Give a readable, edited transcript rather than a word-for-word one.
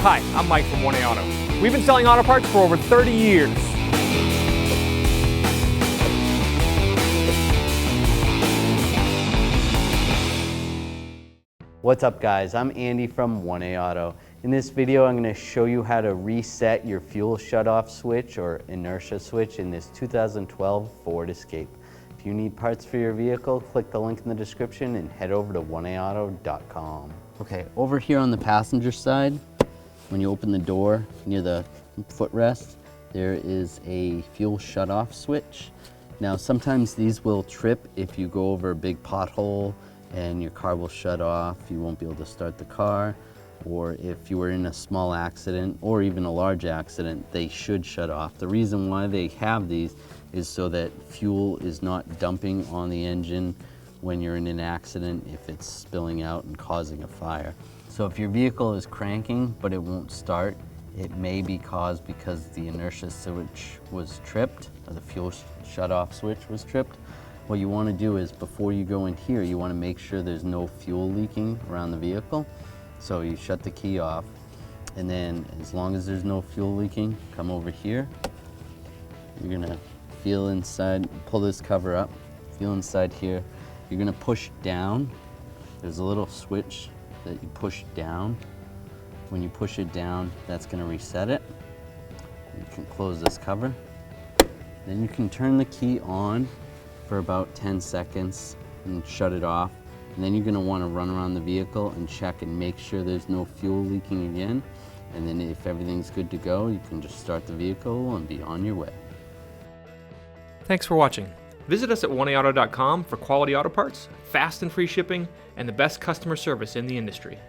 Hi, I'm Mike from 1A Auto. We've been selling auto parts for over 30 years. What's up guys, I'm Andy from 1A Auto. In this video I'm going to show you how to reset your fuel shutoff switch or inertia switch in this 2012 Ford Escape. If you need parts for your vehicle, click the link in the description and head over to 1aauto.com. Okay, over here on the passenger side, when you open the door near the footrest, there is a fuel shutoff switch. Now sometimes these will trip if you go over a big pothole and your car will shut off. You won't be able to start the car, or if you were in a small accident or even a large accident, they should shut off. The reason why they have these is so that fuel is not dumping on the engine when you're in an accident if it's spilling out and causing a fire. So if your vehicle is cranking but it won't start, it may be caused because the inertia switch was tripped, or the fuel shutoff switch was tripped. What you want to do is, before you go in here, you want to make sure there's no fuel leaking around the vehicle. So you shut the key off, and then as long as there's no fuel leaking, come over here. You're gonna feel inside, pull this cover up, feel inside here. You're gonna push down. There's a little switch that you push down. When you push it down, that's gonna reset it. You can close this cover. Then you can turn the key on for about 10 seconds and shut it off. And then you're gonna wanna run around the vehicle and check and make sure there's no fuel leaking again. And then if everything's good to go, you can just start the vehicle and be on your way. Thanks for watching. Visit us at 1aauto.com for quality auto parts, fast and free shipping, and the best customer service in the industry.